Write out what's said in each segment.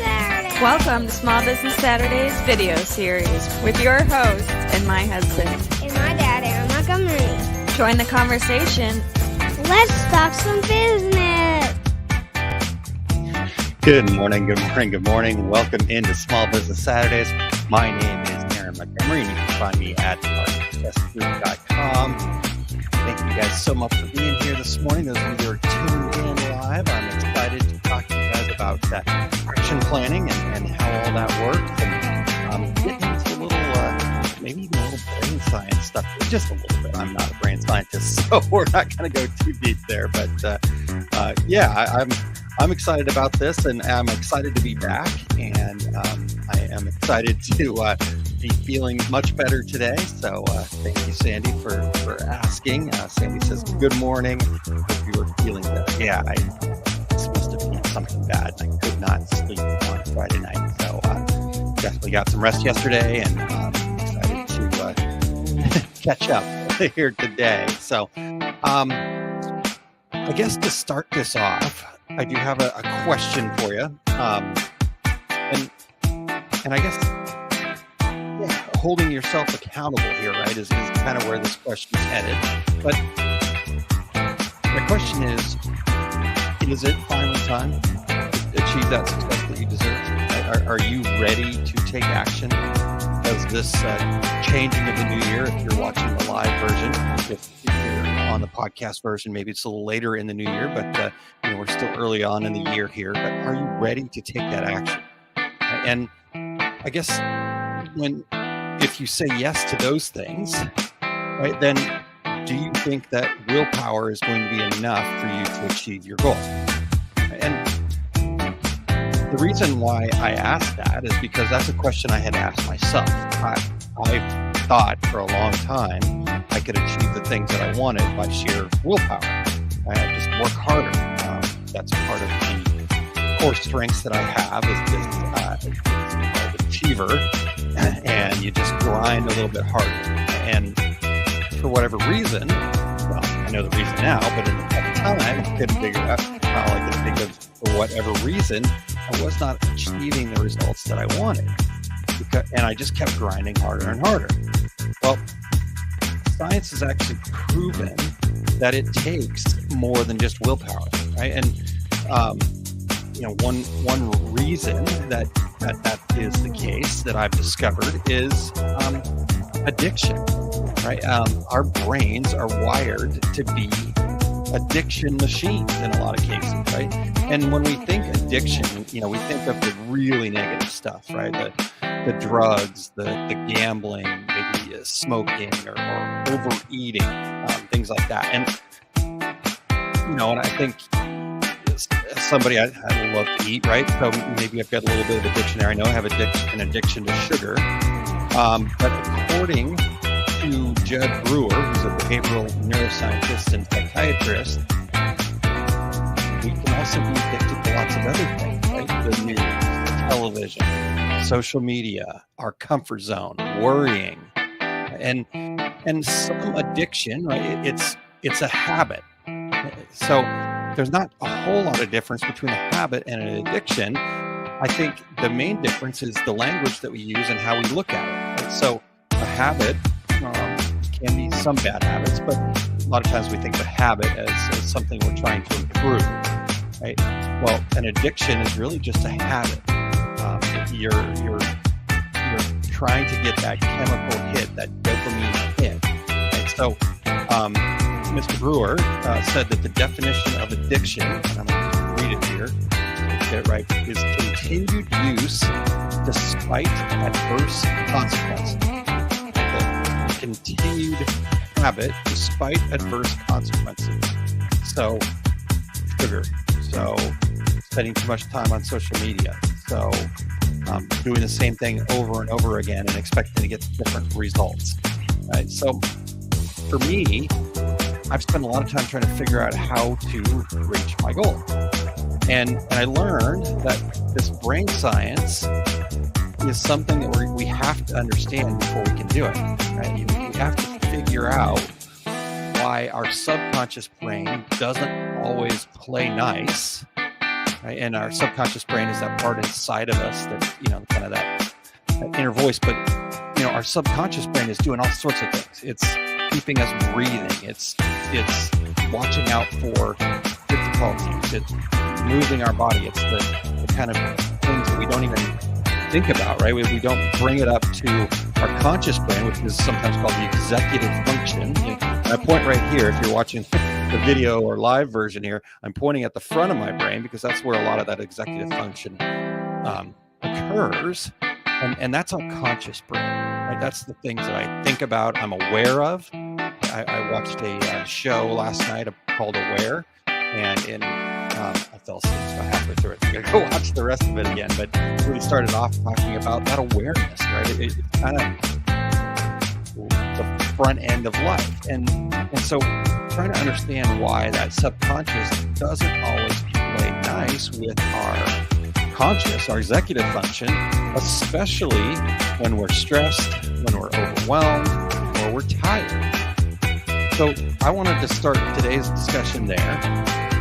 Saturday. Welcome to Small Business Saturdays video series with your host and my husband. And my dad, Aaron Montgomery. Join the conversation. Let's talk some business. Good morning. Welcome into Small Business Saturdays. My name is Aaron Montgomery, and you can find me at marketestgroup.com. Thank you guys so much for being here this morning. Those of you that are tuned in live, I'm excited to talk to you guys about that action planning and how all that works, and getting into a little, maybe even a little brain science stuff, just a little bit. I'm not a brain scientist, so we're not going to go too deep there. But I'm excited about this, and I'm excited to be back, and I am excited to be feeling much better today. So thank you, Sandy, for asking. Sandy says, good morning. Hope you were feeling better. Yeah, this must have been something bad. I could not sleep on Friday night. So definitely got some rest yesterday, and excited to catch up here today. So I guess to start this off, I do have a question for you. And I guess holding yourself accountable here, right, is kind of where this question is headed. But the question is it finally time to achieve that success that you deserve? Are you ready to take action? Does this changing of the new year, if you're watching the live version, if you're on the podcast version, maybe it's a little later in the new year, but we're still early on in the year here. But are you ready to take that action? And I guess if you say yes to those things, right, then do you think that willpower is going to be enough for you to achieve your goal? And the reason why I asked that is because that's a question I had asked myself. I thought for a long time I could achieve the things that I wanted by sheer willpower. I just work harder. That's part of the core strengths that I have is this achiever, and you just grind a little bit harder. And for whatever reason, well, I know the reason now, but at the time I couldn't figure out how I could think of, for whatever reason, I was not achieving the results that I wanted. And I just kept grinding harder and harder. Well, science has actually proven that it takes more than just willpower, right? And one reason that is the case that I've discovered is addiction, right? Our brains are wired to be addiction machines in a lot of cases, right? And when we think addiction, we think of the really negative stuff, right? The drugs, the gambling, maybe smoking or overeating, things like that. And and I think as somebody, I love to eat, right? So maybe I've got a little bit of addiction there. I know I have an addiction to sugar. But according to Judd Brewer, who's a behavioral neuroscientist and psychiatrist, we can also be addicted to lots of other things, right? The news, television, social media, our comfort zone, worrying, and some addiction, right? It's a habit. So there's not a whole lot of difference between a habit and an addiction. I think the main difference is the language that we use and how we look at it. Right? So a habit can be some bad habits, but a lot of times we think of a habit as something we're trying to improve, right? Well, an addiction is really just a habit. You're trying to get that chemical hit, that dopamine hit. Right? So Mr. Brewer said that the definition of addiction, and I'm going to read it here, get it right, is continued use despite adverse consequences. The continued habit despite adverse consequences. So sugar. So spending too much time on social media. So doing the same thing over and over again and expecting to get different results. Right? So for me, I've spent a lot of time trying to figure out how to reach my goal. And I learned that this brain science is something that we have to understand before we can do it. Right? We have to figure out why our subconscious brain doesn't always play nice right? And our subconscious brain is that part inside of us that, kind of that inner voice. But, our subconscious brain is doing all sorts of things. It's keeping us breathing. It's watching out for difficulties. It's moving our body. It's the kind of things that we don't even think about, right? We don't bring it up to our conscious brain, which is sometimes called the executive function. I point right here, if you're watching the video or live version here, I'm pointing at the front of my brain because that's where a lot of that executive function occurs. And that's our conscious brain, right? That's the things that I think about, I'm aware of. I watched a show last night called Aware, and I fell asleep about halfway through it. I'm going to go watch the rest of it again, but it really started off talking about that awareness, right? It's kind of the front end of life. And so trying to understand why that subconscious doesn't always play nice with our conscious, our executive function, especially when we're stressed, when we're overwhelmed, or we're tired. So I wanted to start today's discussion there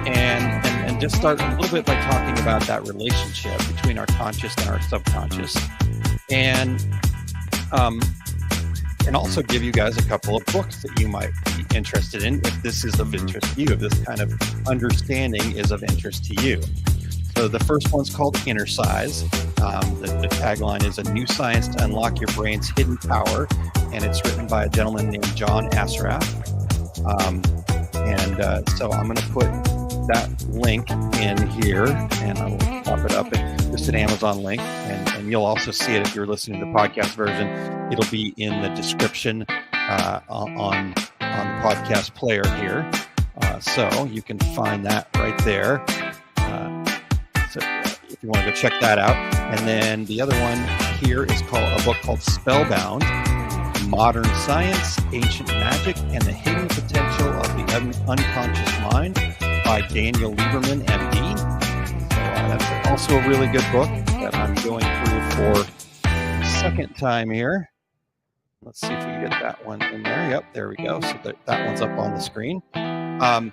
and just start a little bit by talking about that relationship between our conscious and our subconscious, and also give you guys a couple of books that you might be interested in if this is of interest to you, if this kind of understanding is of interest to you. So the first one's called Inner Size. The tagline is A New Science to Unlock Your Brain's Hidden Power, and it's written by a gentleman named John Assaraf. So I'm going to put that link in here, and I will pop it up. It's just an Amazon link, and you'll also see it if you're listening to the podcast version. It'll be in the description on the podcast player here. So you can find that right there. So if you want to go check that out. And then the other one here is a book called Spellbound, Modern Science, Ancient Magic, and the Hidden Potential of the Unconscious Mind by Daniel Lieberman, MD. So that's also a really good book that I'm going through for the second time here. Let's see if we can get that one in there. Yep, there we go. So that one's up on the screen. And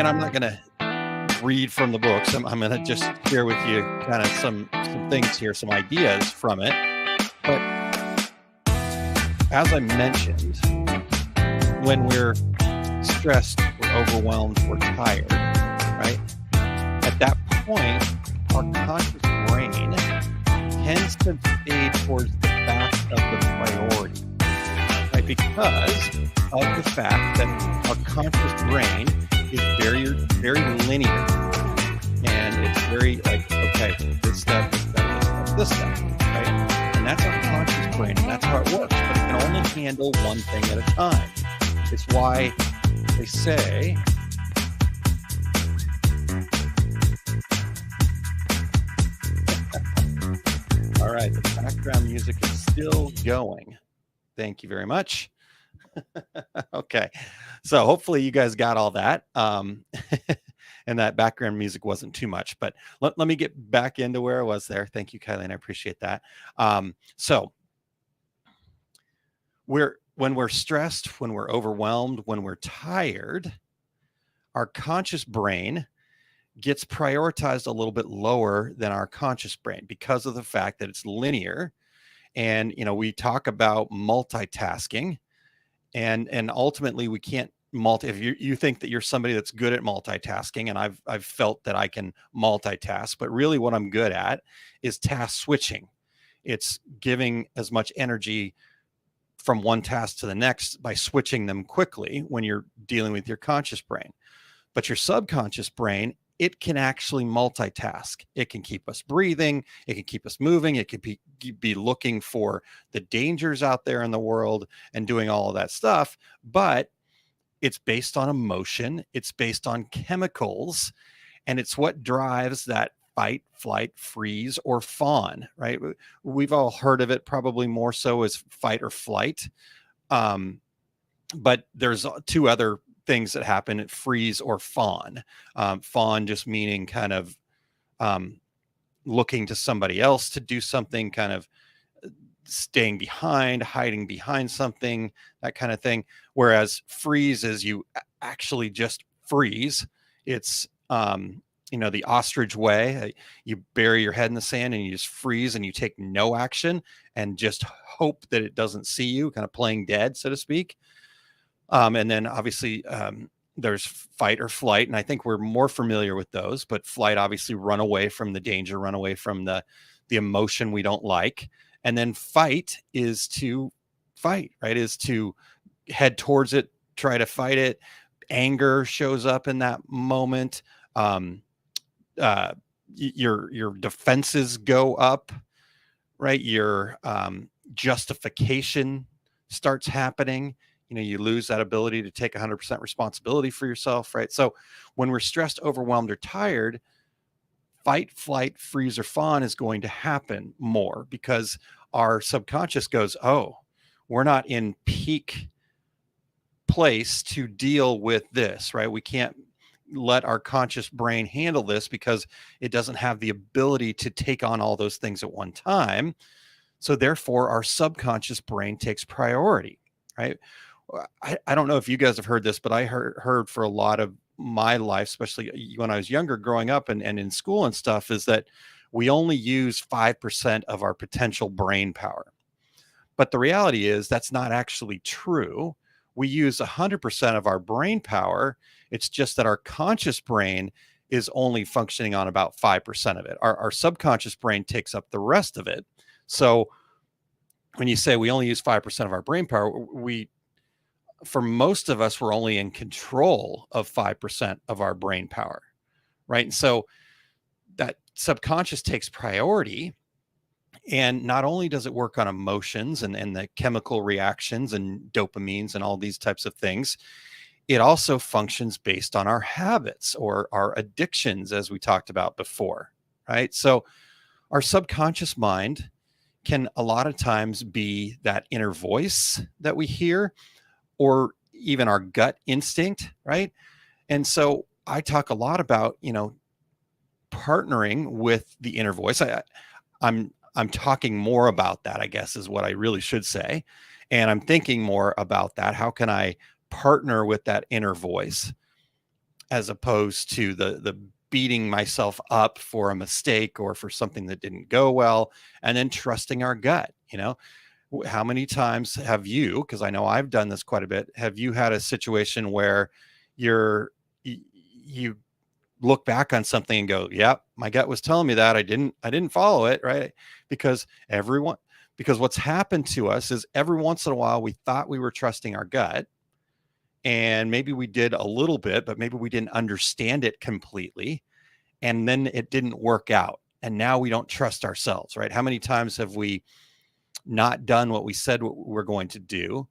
I'm not going to read from the books. I'm going to just share with you kind of some things here, some ideas from it. But as I mentioned, when we're stressed, we're overwhelmed, we're tired, right? At that point, our conscious brain tends to fade towards the back of the priority, right? Because of the fact that our conscious brain is very, very linear, and it's very like, okay, this step, this step, right? And that's our conscious brain, and that's how it works. But it can only handle one thing at a time. It's why they say all right, the background music is still going. Thank you very much. Okay, so hopefully you guys got all that, and that background music wasn't too much, but let me get back into where I was there. Thank you, Kylie, and I appreciate that. So when we're stressed, when we're overwhelmed, when we're tired, our conscious brain gets prioritized a little bit lower than our conscious brain because of the fact that it's linear. And we talk about multitasking. And ultimately, we can't if you think that you're somebody that's good at multitasking, and I've felt that I can multitask, but really what I'm good at is task switching. It's giving as much energy from one task to the next by switching them quickly when you're dealing with your conscious brain. But your subconscious brain, it can actually multitask. It can keep us breathing. It can keep us moving. It could be looking for the dangers out there in the world and doing all of that stuff. But it's based on emotion. It's based on chemicals. And it's what drives that fight, flight, freeze, or fawn, right? We've all heard of it probably more so as fight or flight. But there's two other things that happen at freeze or fawn. Fawn just meaning kind of looking to somebody else to do something, kind of staying behind, hiding behind something, that kind of thing. Whereas freeze is you actually just freeze. It's the ostrich way. You bury your head in the sand and you just freeze and you take no action and just hope that it doesn't see you, kind of playing dead, so to speak. And then obviously there's fight or flight. And I think we're more familiar with those, but flight, obviously run away from the danger, run away from the emotion we don't like. And then fight is to fight, right? Is to head towards it, try to fight it. Anger shows up in that moment. Your defenses go up, right? Your justification starts happening. You lose that ability to take 100% responsibility for yourself, right? So when we're stressed, overwhelmed, or tired, fight, flight, freeze, or fawn is going to happen more because our subconscious goes, oh, we're not in peak place to deal with this, right? We can't let our conscious brain handle this because it doesn't have the ability to take on all those things at one time. So therefore, our subconscious brain takes priority, right? I don't know if you guys have heard this, but I heard for a lot of my life, especially when I was younger, growing up and in school and stuff, is that we only use 5% of our potential brain power. But the reality is that's not actually true. We use 100% of our brain power. It's just that our conscious brain is only functioning on about 5% of it. Our subconscious brain takes up the rest of it. So when you say we only use 5% of our brain power, for most of us, we're only in control of 5% of our brain power, right? And so that subconscious takes priority. And not only does it work on emotions and the chemical reactions and dopamines and all these types of things, it also functions based on our habits or our addictions, as we talked about before, right? So our subconscious mind can a lot of times be that inner voice that we hear, or even our gut instinct, right? And so I talk a lot about, partnering with the inner voice. I'm talking more about that, I guess, is what I really should say. And I'm thinking more about that. How can I partner with that inner voice as opposed to the beating myself up for a mistake or for something that didn't go well, and then trusting our gut? How many times have you, because I know I've done this quite a bit, have you had a situation where you look back on something and go, yep, my gut was telling me that I didn't follow it, right? Because what's happened to us is every once in a while we thought we were trusting our gut, and maybe we did a little bit, but maybe we didn't understand it completely, and then it didn't work out, and now we don't trust ourselves, right? How many times have we not done what we said we're going to do,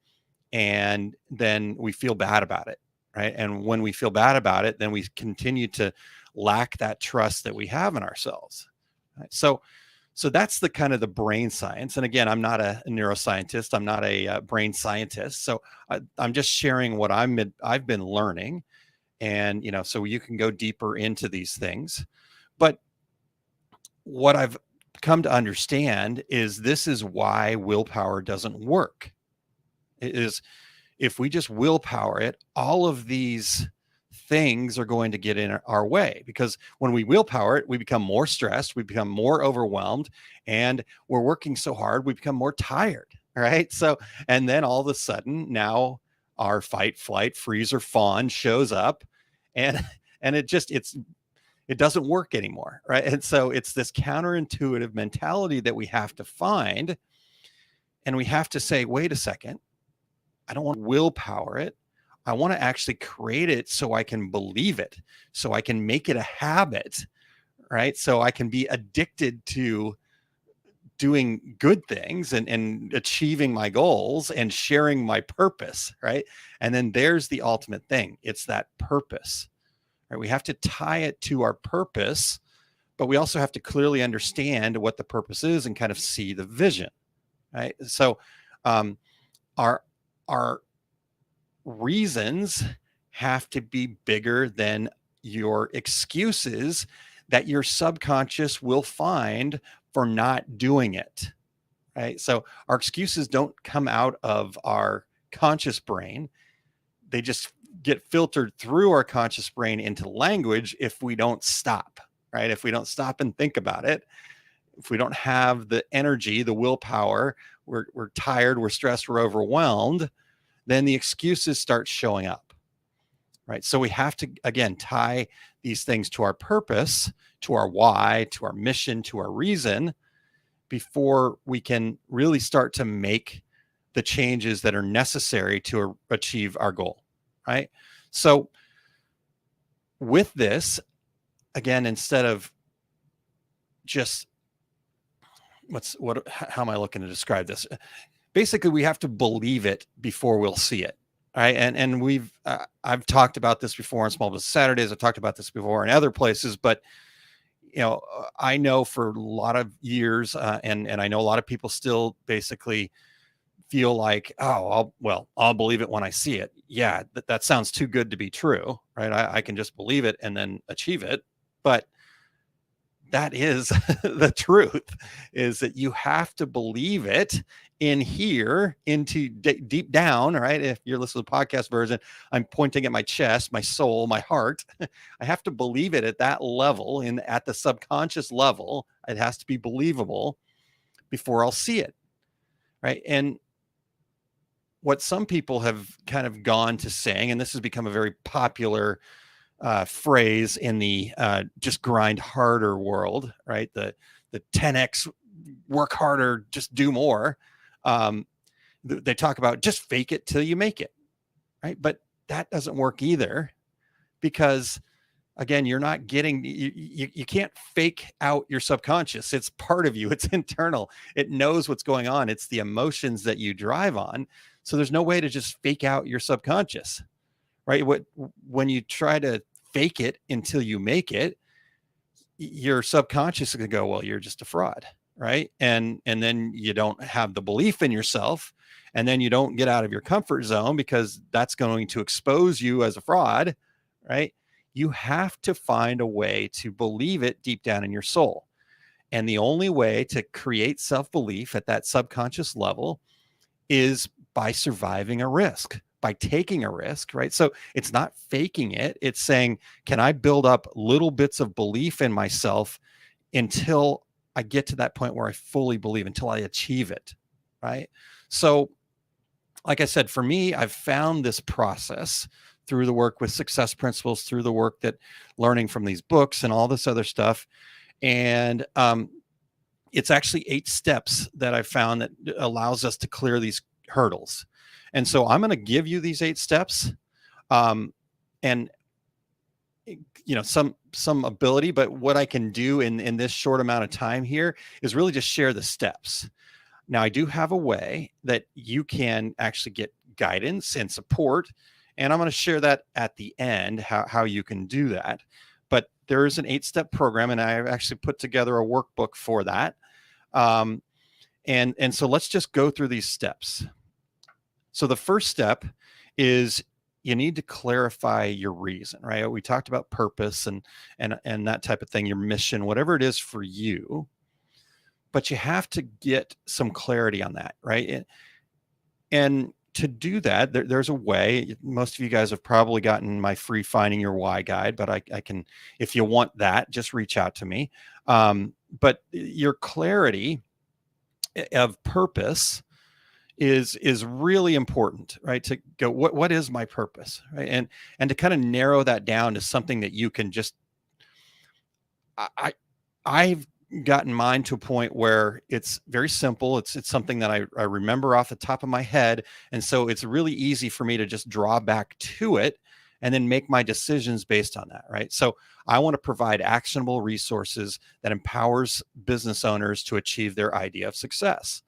and then we feel bad about it, right? And when we feel bad about it, then we continue to lack that trust that we have in ourselves, right? So that's the kind of the brain science. And again, I'm not a neuroscientist. I'm not a brain scientist. So I'm just sharing what I've been learning, and so you can go deeper into these things. But what I've come to understand is this is why willpower doesn't work. It is, if we just willpower it, all of these things are going to get in our way, because when we willpower it, we become more stressed, we become more overwhelmed, and we're working so hard, we become more tired, right? So, and then all of a sudden now our fight, flight, freeze, or fawn shows up, and it doesn't work anymore, right? And so it's this counterintuitive mentality that we have to find, and we have to say, wait a second, I don't want to willpower it. I want to actually create it so I can believe it, so I can make it a habit, right? So I can be addicted to doing good things and achieving my goals and sharing my purpose, right? And then there's the ultimate thing. It's that purpose, right? We have to tie it to our purpose, but we also have to clearly understand what the purpose is and kind of see the vision, right? So our reasons have to be bigger than your excuses that your subconscious will find for not doing it, right? So our excuses don't come out of our conscious brain. They just get filtered through our conscious brain into language if we don't stop, right? If we don't stop and think about it, if we don't have the energy, the willpower, we're tired, we're stressed, we're overwhelmed, then the excuses start showing up, right? So we have to, again, tie these things to our purpose, to our why, to our mission, to our reason, before we can really start to make the changes that are necessary to achieve our goal, right? So with this, again, instead of just how am I looking to describe this? Basically, we have to believe it before we'll see it. Right. And I've talked about this before on Small Business Saturdays. I've talked about this before in other places, but I know for a lot of years, and I know a lot of people still basically feel like, oh, I'll believe it when I see it. Yeah, that sounds too good to be true, right? I can just believe it and then achieve it. But that is the truth, is that you have to believe it in here, into deep down, right? If you're listening to the podcast version, I'm pointing at my chest, my soul, my heart. I have to believe it at that level, at the subconscious level. It has to be believable before I'll see it, right? And what some people have kind of gone to saying, and this has become a very popular phrase in the just grind harder world, right? The 10x, work harder, just do more. They talk about just fake it till you make it, right? But that doesn't work either, because again, you're not getting, you can't fake out your subconscious. It's part of you. It's internal. It knows what's going on. It's the emotions that you drive on. So there's no way to just fake out your subconscious, right? When you try to fake it until you make it, your subconscious is going to go, well, you're just a fraud, right? And then you don't have the belief in yourself, and then you don't get out of your comfort zone, because that's going to expose you as a fraud, right? You have to find a way to believe it deep down in your soul. And the only way to create self-belief at that subconscious level is by surviving a risk, by taking a risk, right? So it's not faking it. It's saying, can I build up little bits of belief in myself until I get to that point where I fully believe, until I achieve it, right? So like I said, for me, I've found this process through the work with Success Principles, through the work that learning from these books and all this other stuff. And it's actually 8 steps that I've found that allows us to clear these hurdles. And so I'm going to give you these 8 steps, and some ability, but what I can do in this short amount of time here is really just share the steps. Now, I do have a way that you can actually get guidance and support, and I'm going to share that at the end, how you can do that. But there is an 8-step program, and I've actually put together a workbook for that. And so let's just go through these steps. So the first step is you need to clarify your reason, right? We talked about purpose and that type of thing, your mission, whatever it is for you. But you have to get some clarity on that, right? And to do that, there's a way. Most of you guys have probably gotten my free Finding Your Why guide, but I can, if you want that, just reach out to me. But your clarity of purpose is really important, right? To go, what is my purpose, right? And to kind of narrow that down to something that you can just, I've gotten mine to a point where it's very simple. It's something that I remember off the top of my head. And so it's really easy for me to just draw back to it and then make my decisions based on that, right? So I want to provide actionable resources that empowers business owners to achieve their idea of success.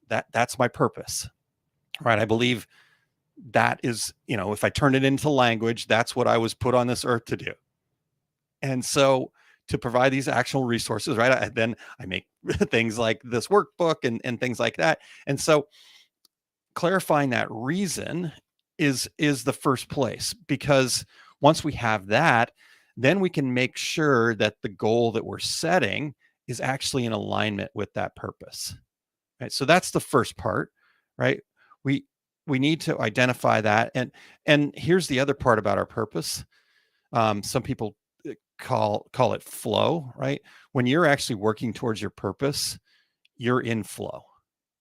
That's my purpose, right? I believe that is, if I turn it into language, that's what I was put on this earth to do. And so to provide these actual resources, right? Then I make things like this workbook and things like that. And so clarifying that reason is the first place, because once we have that, then we can make sure that the goal that we're setting is actually in alignment with that purpose. Right. So that's the first part, right? we need to identify that. And here's the other part about our purpose. Some people call it flow, right? When you're actually working towards your purpose, you're in flow,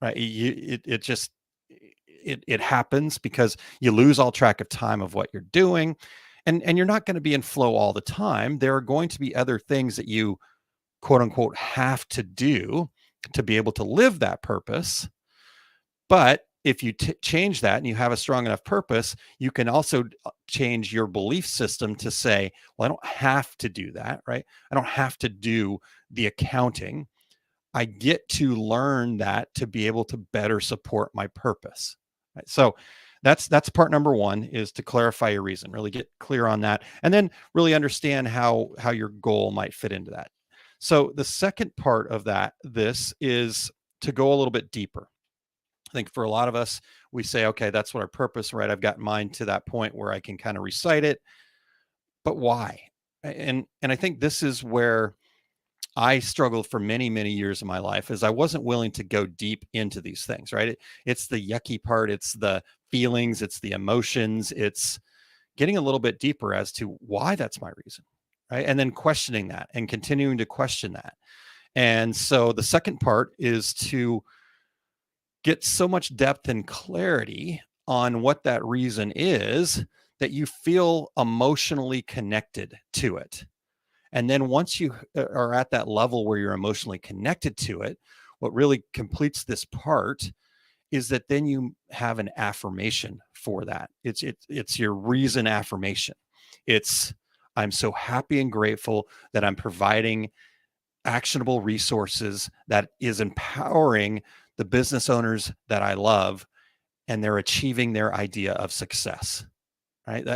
right? It just it happens because you lose all track of time of what you're doing, and you're not going to be in flow all the time. There are going to be other things that you quote unquote have to do to be able to live that purpose. But if you change that and you have a strong enough purpose, you can also change your belief system to say, well, I don't have to do that, right? I don't have to do the accounting. I get to learn that to be able to better support my purpose. Right? So that's part number one, is to clarify your reason, really get clear on that, and then really understand how your goal might fit into that. So the second part of this is to go a little bit deeper. I think for a lot of us, we say, okay, that's what our purpose, right? I've got mine to that point where I can kind of recite it, but why? And I think this is where I struggled for many, many years of my life, is I wasn't willing to go deep into these things, right? It's the yucky part, it's the feelings, it's the emotions, it's getting a little bit deeper as to why that's my reason, right? And then questioning that and continuing to question that. And so the second part is to get so much depth and clarity on what that reason is that you feel emotionally connected to it. And then once you are at that level where you're emotionally connected to it, what really completes this part is that then you have an affirmation for that. It's your reason affirmation. It's, I'm so happy and grateful that I'm providing actionable resources that is empowering the business owners that I love, and they're achieving their idea of success. Right?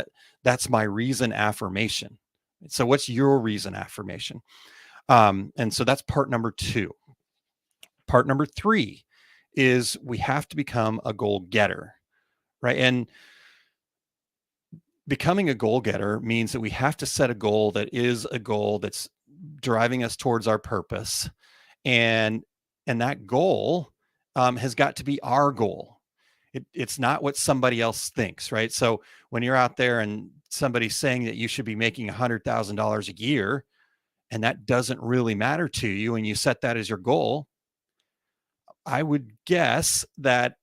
That's my reason affirmation. So what's your reason affirmation? And so that's part number two. Part number three is we have to become a goal getter, right? And becoming a goal getter means that we have to set a goal that is a goal that's driving us towards our purpose. And that goal has got to be our goal. It's not what somebody else thinks, right? So when you're out there and somebody's saying that you should be making $100,000 a year, and that doesn't really matter to you, and you set that as your goal, I would guess that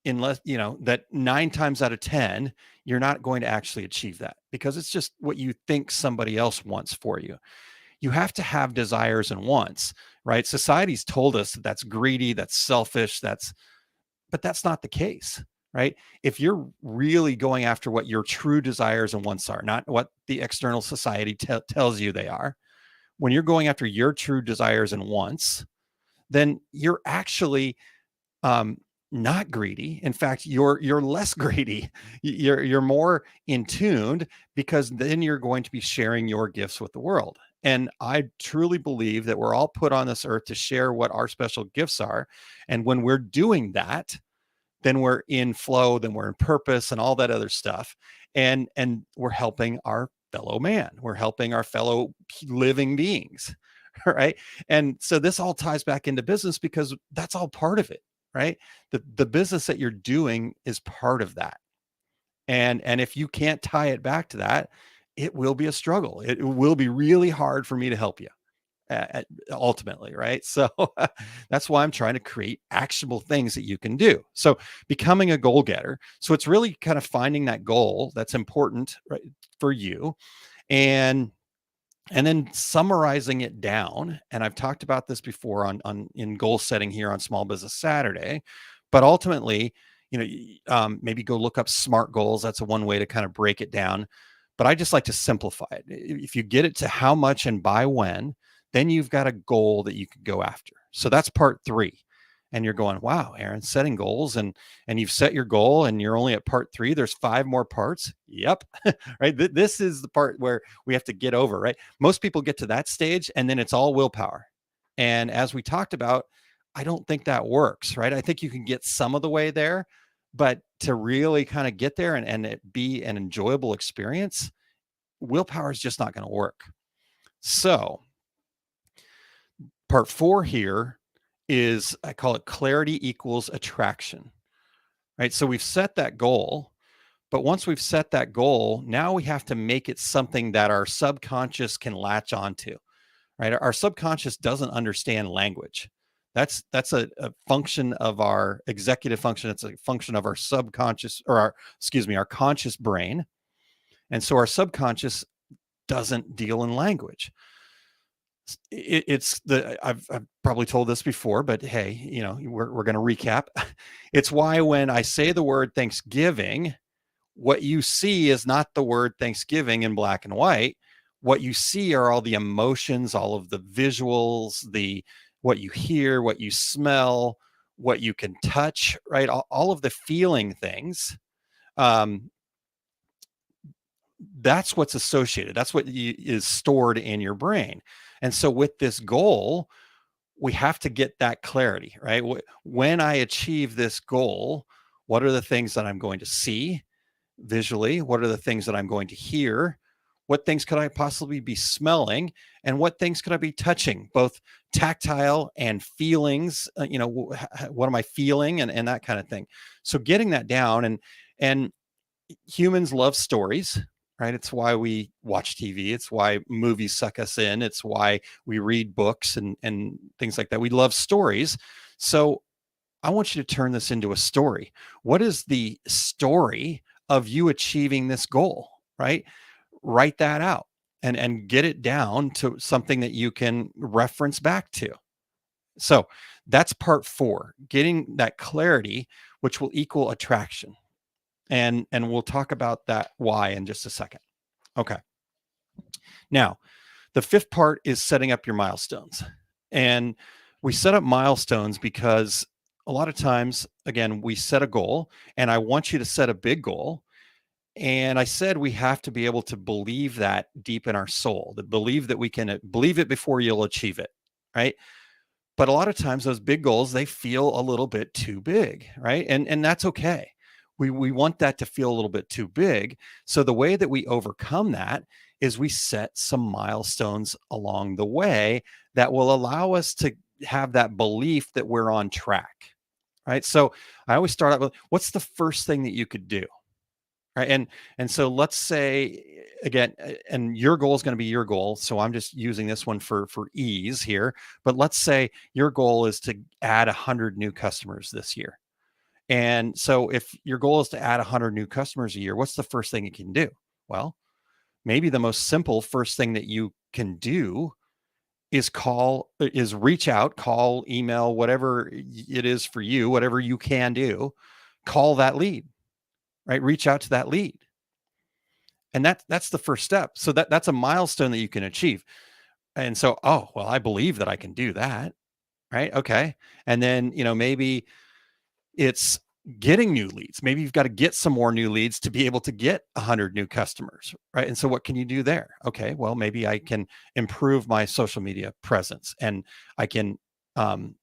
unless, that 9 times out of 10, you're not going to actually achieve that, because it's just what you think somebody else wants for you. You have to have desires and wants, right? Society's told us that that's greedy, that's selfish, but that's not the case, right? If you're really going after what your true desires and wants are, not what the external society tells you they are, when you're going after your true desires and wants, then you're actually not greedy. In fact, you're less greedy. You're more in tuned, because then you're going to be sharing your gifts with the world. And I truly believe that we're all put on this earth to share what our special gifts are. And when we're doing that, then we're in flow, then we're in purpose and all that other stuff. And we're helping our fellow man. We're helping our fellow living beings. Right. And so this all ties back into business, because that's all part of it, right? The business that you're doing is part of that. And if you can't tie it back to that, it will be a struggle. It will be really hard for me to help you ultimately, right? So that's why I'm trying to create actionable things that you can do. So becoming a goal getter. So it's really kind of finding that goal that's important, right, for you, and then summarizing it down. And I've talked about this before on in goal setting here on Small Business Saturday, but ultimately, maybe go look up SMART goals. That's a one way to kind of break it down. But I just like to simplify it. If you get it to how much and by when, then you've got a goal that you could go after. So that's part three. And you're going, wow, Aaron, setting goals, and you've set your goal and you're only at part three. There's 5 more parts. Yep. Right. This is the part where we have to get over, right? Most people get to that stage and then it's all willpower. And as we talked about, I don't think that works, right? I think you can get some of the way there, but to really kind of get there and it be an enjoyable experience, willpower is just not going to work. So part 4 here is, I call it clarity equals attraction. right? So we've set that goal, but once we've set that goal, now we have to make it something that our subconscious can latch onto, right? Our subconscious doesn't understand language. That's a function of our executive function. It's a function of our subconscious, or our conscious brain. And so our subconscious doesn't deal in language. I've probably told this before, but hey, we're going to recap. It's why when I say the word Thanksgiving, what you see is not the word Thanksgiving in black and white. What you see are all the emotions, all of the visuals, what you hear, what you smell, what you can touch, right? All of the feeling things. That's what's associated. That's what is stored in your brain. And so with this goal, we have to get that clarity, right? When I achieve this goal, what are the things that I'm going to see visually? What are the things that I'm going to hear? What things could I possibly be smelling? And what things could I be touching, both tactile and feelings? What am I feeling, and that kind of thing. So getting that down, and humans love stories, right? It's why we watch TV. It's why movies suck us in. It's why we read books and things like that. We love stories. So I want you to turn this into a story. What is the story of you achieving this goal, right? Write that out and get it down to something that you can reference back to. So that's part 4, getting that clarity, which will equal attraction. And we'll talk about that why in just a second. Okay. Now, the 5th part is setting up your milestones. And we set up milestones because a lot of times, again, we set a goal, and I want you to set a big goal. And I said we have to be able to believe that deep in our soul, that believe that we can believe it before you'll achieve it, right? But a lot of times those big goals, they feel a little bit too big, right? And that's okay. We want that to feel a little bit too big. So the way that we overcome that is we set some milestones along the way that will allow us to have that belief that we're on track, right? So I always start out with, what's the first thing that you could do? Right. And so let's say again, and your goal is going to be your goal. So I'm just using this one for ease here. But let's say your goal is to add 100 new customers this year. And so if your goal is to add 100 new customers a year, what's the first thing you can do? Well, maybe the most simple first thing that you can do is reach out, call, email, whatever it is for you, whatever you can do, call that lead, right? Reach out to that lead. And that's the first step. So that's a milestone that you can achieve. And so, oh, well, I believe that I can do that. Right. Okay. And then, maybe it's getting new leads. Maybe you've got to get some more new leads to be able to get 100 new customers. Right. And so what can you do there? Okay. Well, maybe I can improve my social media presence, and I can, and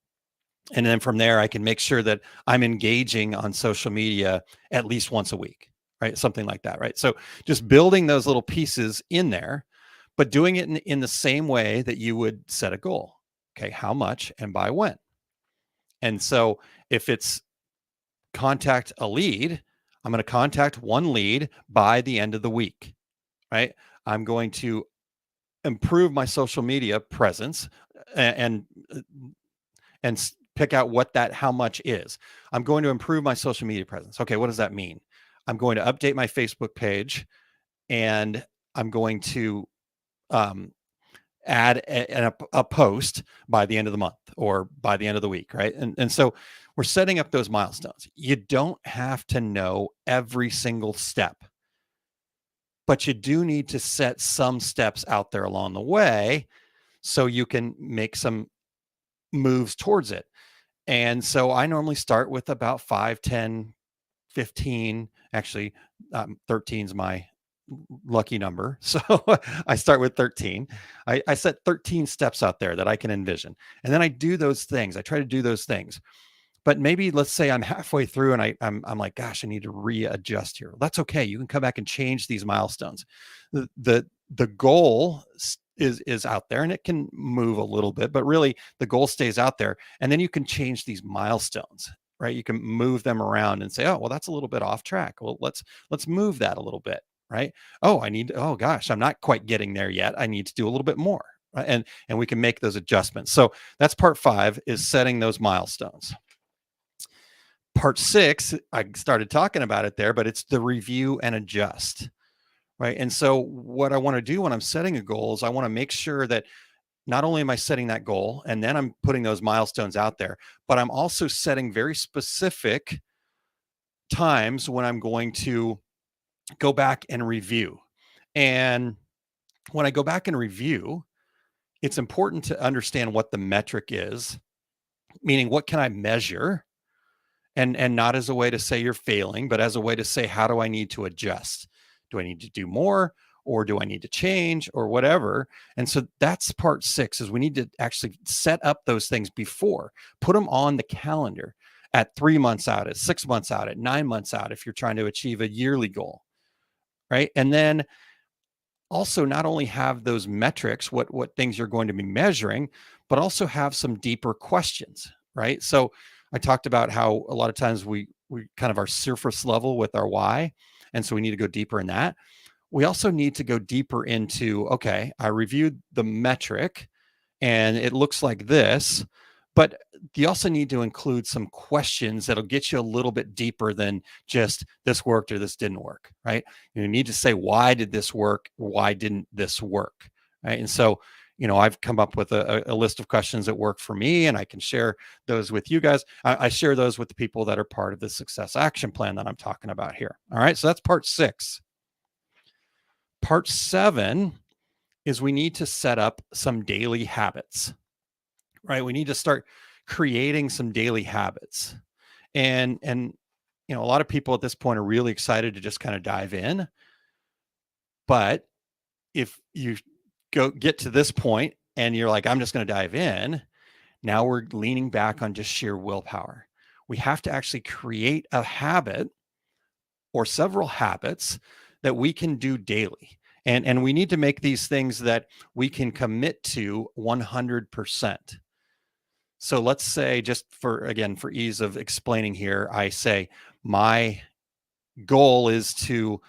then from there, I can make sure that I'm engaging on social media at least once a week, right? Something like that, right? So just building those little pieces in there, but doing it in the same way that you would set a goal. Okay, how much and by when? And so if it's contact a lead, I'm going to contact one lead by the end of the week, right? I'm going to improve my social media presence and pick out how much is. I'm going to improve my social media presence. Okay, what does that mean? I'm going to update my Facebook page, and I'm going to add a post by the end of the month or by the end of the week, right? And so we're setting up those milestones. You don't have to know every single step, but you do need to set some steps out there along the way so you can make some moves towards it. And so I normally start with about 5, 10, 15. Actually, 13 is my lucky number. So I start with 13. I set 13 steps out there that I can envision. And then I do those things. I try to do those things. But maybe let's say I'm halfway through and I'm like, gosh, I need to readjust here. That's okay. You can come back and change these milestones. The goal is out there, and it can move a little bit, but really the goal stays out there. And then you can change these milestones, right? You can move them around and say, oh, well, that's a little bit off track. Well, let's move that a little bit, right? Oh gosh, I'm not quite getting there yet. I need to do a little bit more. Right? And we can make those adjustments. So that's part 5, is setting those milestones. Part 6, I started talking about it there, but it's the review and adjust. Right. And so what I want to do when I'm setting a goal is I want to make sure that not only am I setting that goal and then I'm putting those milestones out there, but I'm also setting very specific times when I'm going to go back and review. And when I go back and review, it's important to understand what the metric is, meaning what can I measure, and not as a way to say you're failing, but as a way to say, how do I need to adjust? Do I need to do more, or do I need to change, or whatever? And so that's part 6, is we need to actually set up those things before, put them on the calendar at 3 months out, at 6 months out, at 9 months out, if you're trying to achieve a yearly goal. Right. And then also not only have those metrics, what things you're going to be measuring, but also have some deeper questions, right? So I talked about how a lot of times we kind of are surface level with our why, and so we need to go deeper in that. We also need to go deeper into, okay, I reviewed the metric and it looks like this, but you also need to include some questions that'll get you a little bit deeper than just this worked or this didn't work, right? You need to say, why did this work? Why didn't this work? Right. And so, I've come up with a list of questions that work for me, and I can share those with you guys. I share those with the people that are part of the success action plan that I'm talking about here. All right. So that's part 6. Part 7 is we need to set up some daily habits, right? We need to start creating some daily habits. And a lot of people at this point are really excited to just kind of dive in. But if you get to this point and you're like, I'm just going to dive in, now we're leaning back on just sheer willpower. We have to actually create a habit or several habits that we can do daily. And we need to make these things that we can commit to 100%. So let's say, just for ease of explaining here, I say my goal is to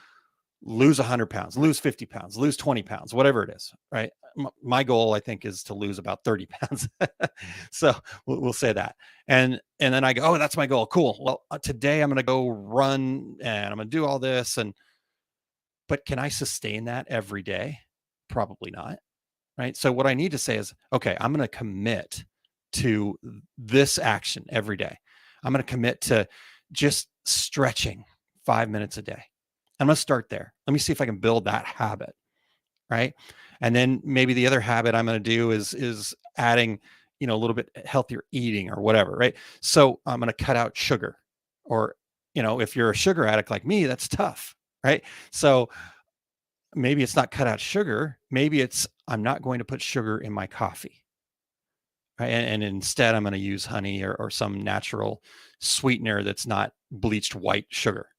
lose 100 pounds, lose 50 pounds, lose 20 pounds, whatever it is, right? My goal, I think, is to lose about 30 pounds. So we'll say that. And then I go, oh, that's my goal. Cool. Well, today I'm going to go run and I'm going to do all this. But can I sustain that every day? Probably not. Right. So what I need to say is, okay, I'm going to commit to this action every day. I'm going to commit to just stretching 5 minutes a day. I'm going to start there. Let me see if I can build that habit. Right. And then maybe the other habit I'm going to do is adding, a little bit healthier eating or whatever. Right. So I'm going to cut out sugar, or, if you're a sugar addict like me, that's tough. Right. So maybe it's not cut out sugar. Maybe it's, I'm not going to put sugar in my coffee. Right. And instead I'm going to use honey or some natural sweetener that's not bleached white sugar.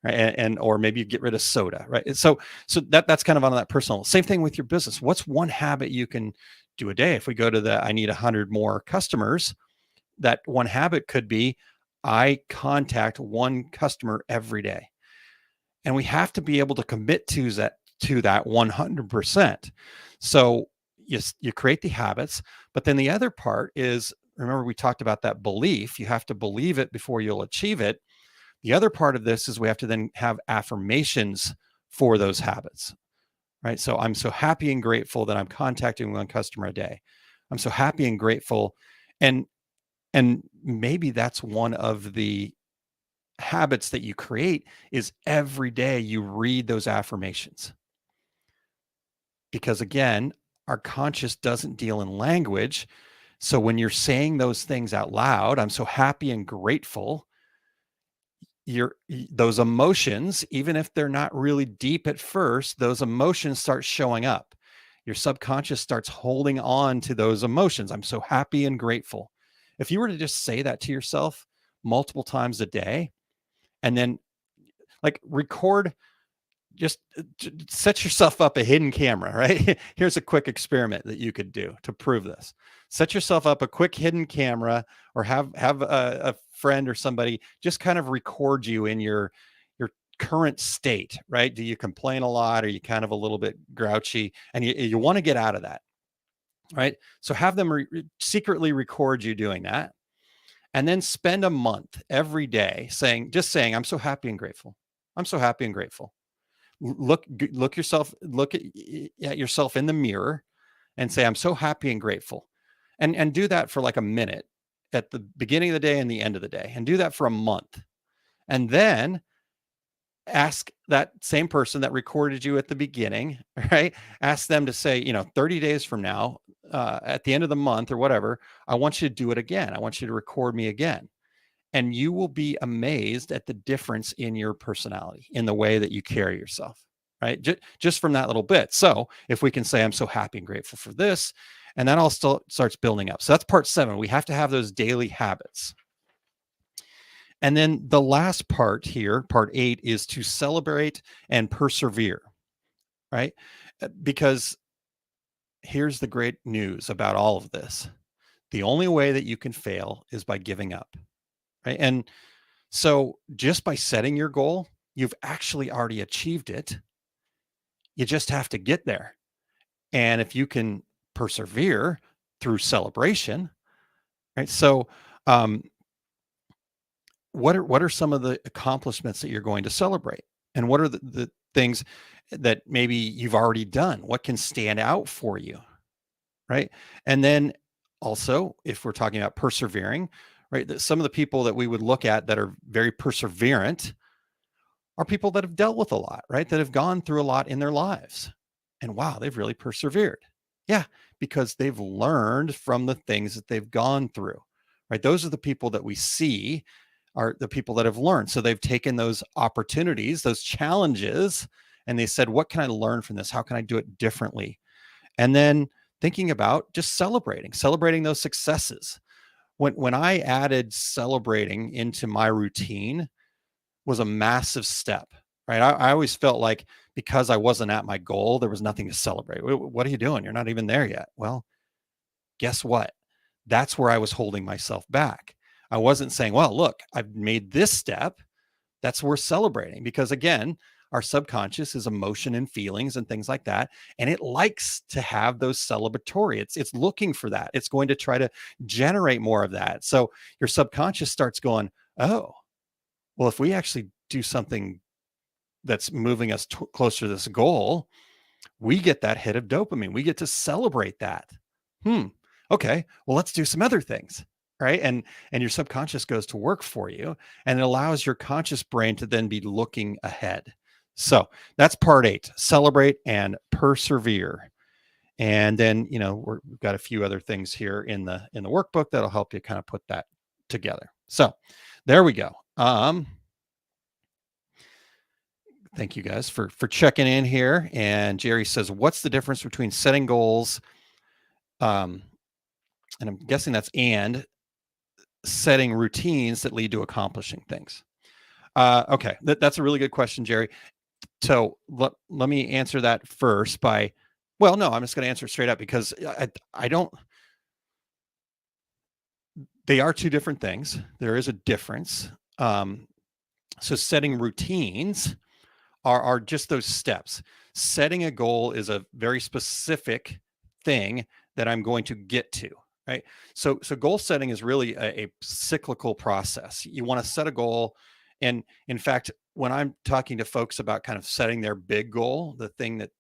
Right. Or maybe you get rid of soda. Right. So that's kind of on that personal. Same thing with your business. What's one habit you can do a day? If we go to I need 100 more customers, that one habit could be, I contact one customer every day. And we have to be able to commit to that 100%. So you create the habits, but then the other part is, remember we talked about that belief. You have to believe it before you'll achieve it. The other part of this is we have to then have affirmations for those habits, right? So I'm so happy and grateful that I'm contacting one customer a day. I'm so happy and grateful. And maybe that's one of the habits that you create, is every day you read those affirmations. Because again, our conscious doesn't deal in language. So when you're saying those things out loud, I'm so happy and grateful, those emotions, even if they're not really deep at first, those emotions start showing up. Your subconscious starts holding on to those emotions. I'm so happy and grateful. If you were to just say that to yourself multiple times a day, and then record, just set yourself up a hidden camera, right? Here's a quick experiment that you could do to prove this. set yourself up a quick hidden camera, or have a friend or somebody just kind of record you in your current state, right? Do you complain a lot? Are you kind of a little bit grouchy? And you want to get out of that, right? So have them secretly record you doing that, and then spend a month every day saying, I'm so happy and grateful. I'm so happy and grateful. Look at yourself in the mirror and say, I'm so happy and grateful. And do that for like a minute at the beginning of the day and the end of the day, and do that for a month. And then ask that same person that recorded you at the beginning, right? Ask them to say, 30 days from now, at the end of the month or whatever, I want you to do it again. I want you to record me again. And you will be amazed at the difference in your personality, in the way that you carry yourself, right? Just from that little bit. So if we can say, I'm so happy and grateful for this, and that all still starts building up. So that's part 7. We have to have those daily habits. And then the last part here, part 8, is to celebrate and persevere, right? Because here's the great news about all of this. The only way that you can fail is by giving up, right? And so just by setting your goal, you've actually already achieved it. You just have to get there. And if you can persevere through celebration, right? So, what are some of the accomplishments that you're going to celebrate? And what are the things that maybe you've already done? What can stand out for you, right? And then also, if we're talking about persevering, right, some of the people that we would look at that are very perseverant are people that have dealt with a lot, right? That have gone through a lot in their lives. And wow, they've really persevered. Yeah, because they've learned from the things that they've gone through, right? Those are the people that we see are the people that have learned. So they've taken those opportunities, those challenges, and they said, what can I learn from this? How can I do it differently? And then thinking about just celebrating those successes. When I added celebrating into my routine, was a massive step, right? I always felt like because I wasn't at my goal, there was nothing to celebrate. What are you doing? You're not even there yet. Well, guess what? That's where I was holding myself back. I wasn't saying, well, look, I've made this step. That's worth celebrating, because again, our subconscious is emotion and feelings and things like that. And it likes to have those celebratory. It's looking for that. It's going to try to generate more of that. So your subconscious starts going, oh, well, if we actually do something that's moving us closer to this goal, we get that hit of dopamine. We get to celebrate that. Okay, well, let's do some other things, right? And your subconscious goes to work for you, and it allows your conscious brain to then be looking ahead. So that's part 8, celebrate and persevere. And then, we've got a few other things here in the workbook that'll help you kind of put that together. So there we go. Thank you guys for checking in here. And Jerry says, what's the difference between setting goals, and I'm guessing that's and setting routines that lead to accomplishing things? Okay, that's a really good question, Jerry. So let me answer that first by, well, no, I'm just going to answer straight up, because I don't, they are two different things. There is a difference. So setting routines are just those steps. Setting a goal is a very specific thing that I'm going to get to, right? So goal setting is really a cyclical process. You want to set a goal. And in fact, when I'm talking to folks about kind of setting their big goal, the thing that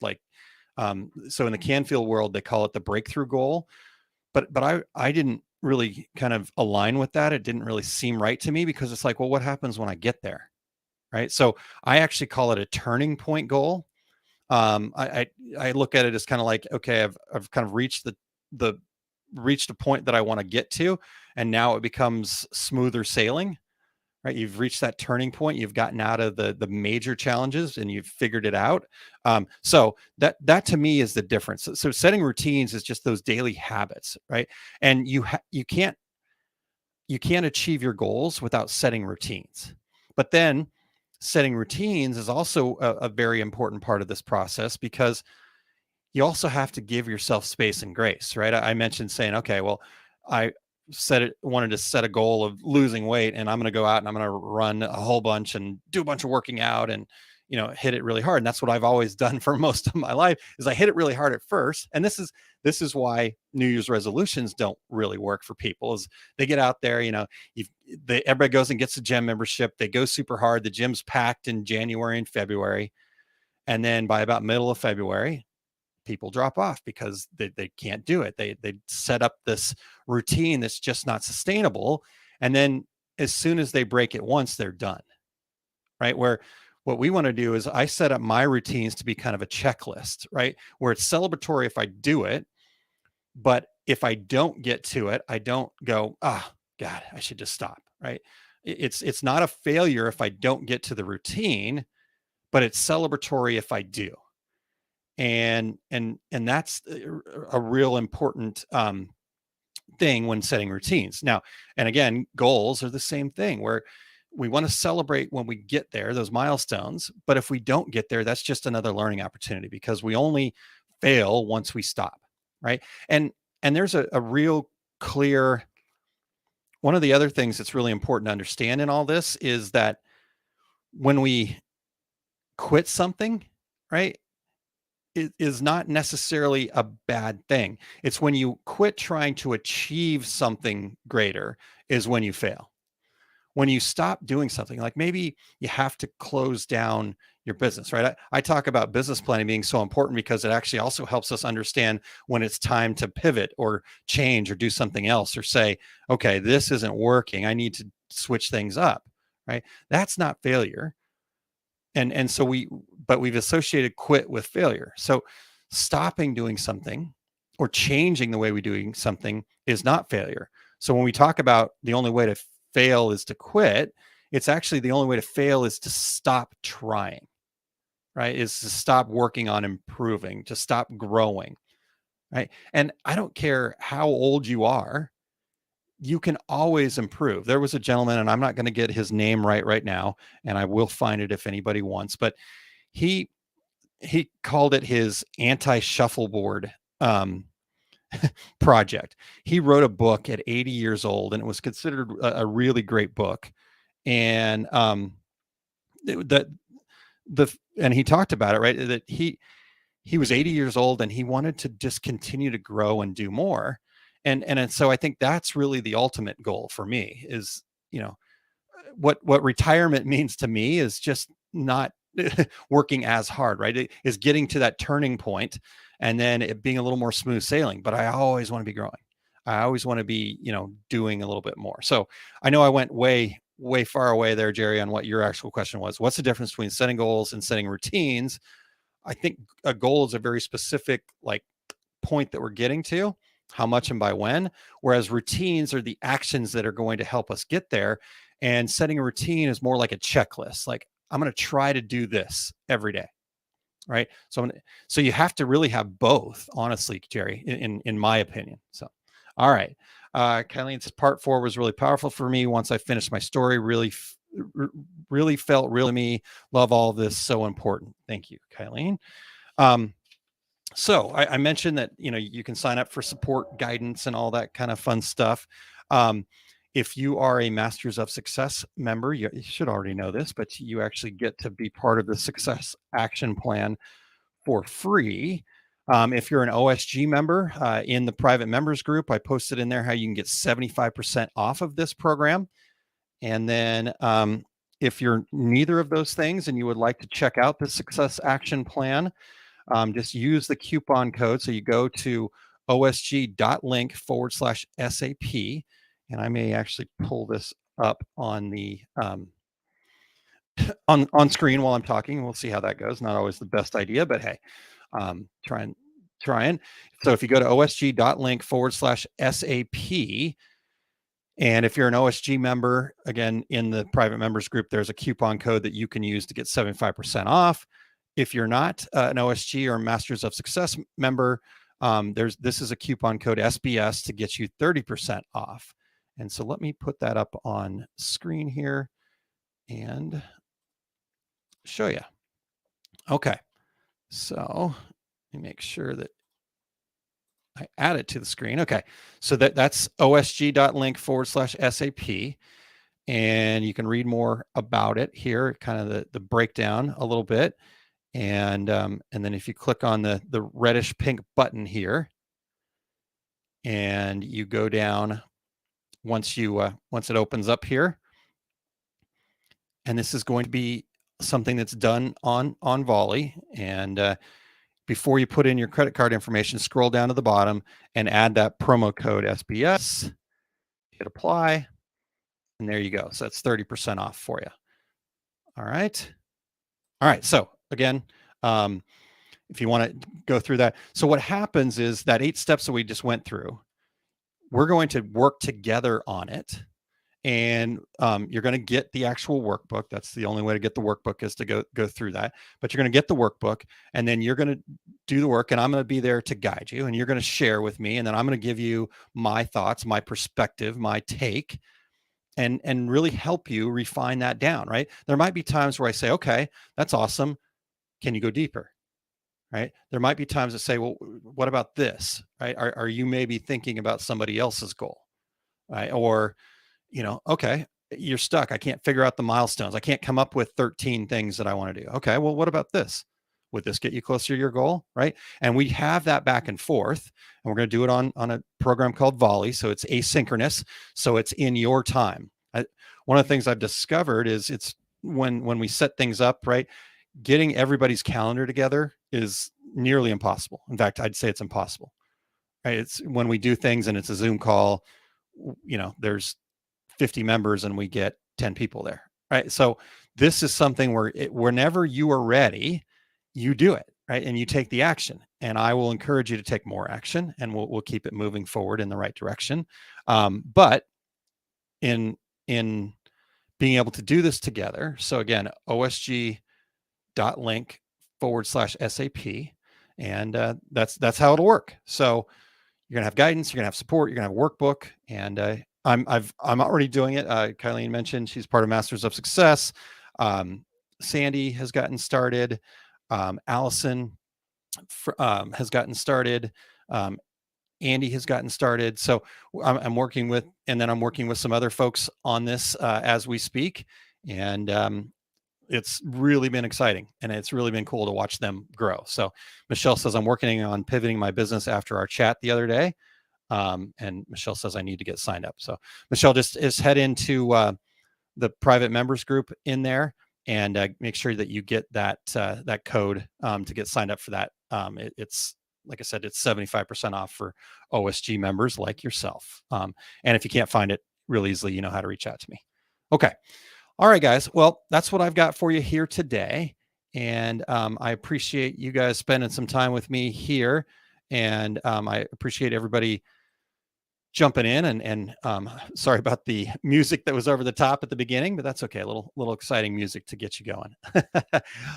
so in the Canfield world, they call it the breakthrough goal. But I didn't really kind of align with that. It didn't really seem right to me, because it's like, well, what happens when I get there? Right. So I actually call it a turning point goal. I look at it as kind of like, okay, I've kind of reached a point that I want to get to, and now it becomes smoother sailing. Right. You've reached that turning point. You've gotten out of the major challenges and you've figured it out. So that to me is the difference. So setting routines is just those daily habits, right? And you can't achieve your goals without setting routines. But then setting routines is also a very important part of this process, because you also have to give yourself space and grace, right? I mentioned saying, okay, well, I wanted to set a goal of losing weight, and I'm going to go out and I'm going to run a whole bunch and do a bunch of working out and, hit it really hard. And that's what I've always done for most of my life is I hit it really hard at first. And this is why New Year's resolutions don't really work for people is they get out there, everybody goes and gets a gym membership. They go super hard. The gym's packed in January and February. And then by about middle of February, people drop off because they can't do it. They set up this routine that's just not sustainable. And then as soon as they break it once, they're done. Right. Where what we want to do is I set up my routines to be kind of a checklist, right? Where it's celebratory if I do it, but if I don't get to it, I don't go, God, I should just stop. Right. It's not a failure if I don't get to the routine, but it's celebratory if I do. And that's a real important thing when setting routines. Now, and again, goals are the same thing where we want to celebrate when we get there, those milestones. But if we don't get there, that's just another learning opportunity because we only fail once we stop, right? And there's a real clear one of the other things that's really important to understand in all this is that when we quit something, right? It is not necessarily a bad thing. It's when you quit trying to achieve something greater is when you fail. When you stop doing something, like maybe you have to close down your business, right? I talk about business planning being so important because it actually also helps us understand when it's time to pivot or change or do something else or say, okay, this isn't working. I need to switch things up, right? That's not failure. And so we've associated quit with failure. So stopping doing something or changing the way we're doing something is not failure. So when we talk about the only way to fail is to quit, it's actually the only way to fail is to stop trying, right? Is to stop working on improving, to stop growing, right? And I don't care how old you are, you can always improve. There was a gentleman, and I'm not going to get his name right now, and I will find it if anybody wants, but he called it his anti-shuffleboard project. He wrote a book at 80 years old, and it was considered a really great book. And and he talked about it, right? That he was 80 years old and he wanted to just continue to grow and do more. And so I think that's really the ultimate goal for me is, what retirement means to me is just not working as hard, right? It is getting to that turning point and then it being a little more smooth sailing. But I always want to be growing. I always want to be, doing a little bit more. So I know I went way, way far away there, Jerry, on what your actual question was. What's the difference between setting goals and setting routines? I think a goal is a very specific point that we're getting to, how much and by when, whereas routines are the actions that are going to help us get there. And setting a routine is more like a checklist. Like I'm going to try to do this every day. Right. So you have to really have both, honestly, Jerry, in my opinion. So, all right. Kylene's part 4 was really powerful for me. Once I finished my story, really felt real to me. Love all this. So important. Thank you, Kylene. So I mentioned that, you can sign up for support, guidance, and all that kind of fun stuff. If you are a Masters of Success member, you should already know this, but you actually get to be part of the Success Action Plan for free. If you're an OSG member in the private members group, I posted in there how you can get 75% off of this program. And then if you're neither of those things and you would like to check out the Success Action Plan, just use the coupon code. So you go to osg.link/SAP. And I may actually pull this up on the on screen while I'm talking. We'll see how that goes. Not always the best idea, but hey, trying. So if you go to osg.link/SAP, and if you're an OSG member, again, in the private members group, there's a coupon code that you can use to get 75% off. If you're not an OSG or Masters of Success member, this is a coupon code SBS to get you 30% off. And so let me put that up on screen here and show you. Okay. So Let me make sure that I add it to the screen. Okay. So that's osg.link/SAP. And you can read more about it here, kind of the breakdown a little bit. And then if you click on the reddish pink button here and you go down once it opens up here, and this is going to be something that's done on Volley. And before you put in your credit card information, scroll down to the bottom and add that promo code SBS, hit apply, and there you go. So that's 30% off for you. All right. So again, if you want to go through that. So what happens is that 8 steps that we just went through, we're going to work together on it. And you're going to get the actual workbook. That's the only way to get the workbook, is to go through that. But you're going to get the workbook, and then you're going to do the work, and I'm going to be there to guide you, and you're going to share with me, and then I'm going to give you my thoughts, my perspective, my take, and really help you refine that down, right? There might be times where I say, okay, that's awesome. Can you go deeper? Right? There might be times that say, well, what about this? Right? Are you maybe thinking about somebody else's goal? Right? Or, okay, you're stuck. I can't figure out the milestones. I can't come up with 13 things that I want to do. Okay, well, what about this? Would this get you closer to your goal? Right? And we have that back and forth, and we're going to do it on a program called Volley. So it's asynchronous. So it's in your time. One of the things I've discovered is it's when we set things up, right, getting everybody's calendar together is nearly impossible. In fact, I'd say it's impossible. Right? It's when we do things and it's a Zoom call, there's 50 members and we get 10 people there. Right? So this is something where whenever you are ready, you do it, right? And you take the action. And I will encourage you to take more action, and we'll keep it moving forward in the right direction. But in being able to do this together. So again, osg.link/SAP. And that's how it'll work. So you're gonna have guidance, you're gonna have support, you're gonna have a workbook, and I'm already doing it. Kylene mentioned she's part of Masters of Success. Sandy has gotten started. Allison has gotten started. Andy has gotten started. So I'm working with some other folks on this as we speak. And it's really been exciting, and it's really been cool to watch them grow. So Michelle says, I'm working on pivoting my business after our chat the other day. And Michelle says I need to get signed up. So Michelle, just head into the private members group in there and make sure that you get that code to get signed up for that. It's, like I said, it's 75% off for OSG members like yourself. And if you can't find it real easily, you know how to reach out to me. Okay. All right, guys. Well, that's what I've got for you here today. And I appreciate you guys spending some time with me here. And I appreciate everybody jumping in, and sorry about the music that was over the top at the beginning, but that's okay. A little exciting music to get you going.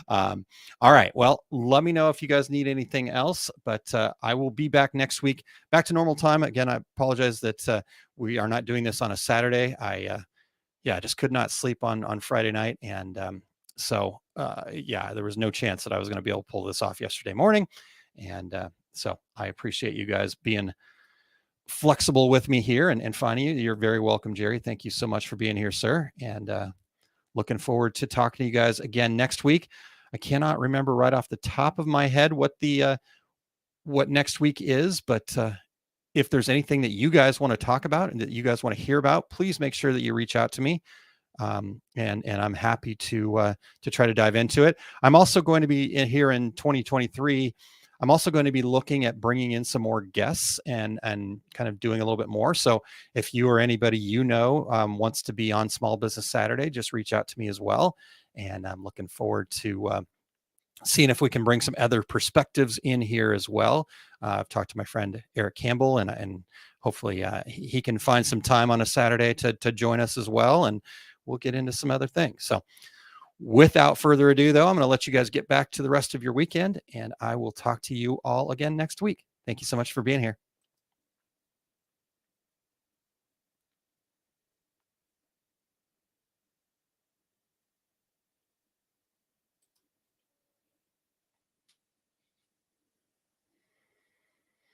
All right. Well, let me know if you guys need anything else, but I will be back next week, back to normal time. Again, I apologize that we are not doing this on a Saturday. I just could not sleep on Friday night. And so there was no chance that I was going to be able to pull this off yesterday morning. And so I appreciate you guys being flexible with me here and finding you. You're very welcome, Jerry. Thank you so much for being here, sir. And looking forward to talking to you guys again next week. I cannot remember right off the top of my head what next week is, but if there's anything that you guys want to talk about and that you guys want to hear about, please make sure that you reach out to me. And I'm happy to try to dive into it. I'm also going to be in here in 2023. I'm also going to be looking at bringing in some more guests and kind of doing a little bit more. So if you or anybody wants to be on Small Business Saturday, just reach out to me as well. And I'm looking forward to seeing if we can bring some other perspectives in here as well. I've talked to my friend Eric Campbell, and hopefully he can find some time on a Saturday to join us as well. And we'll get into some other things. So without further ado, though, I'm going to let you guys get back to the rest of your weekend, and I will talk to you all again next week. Thank you so much for being here.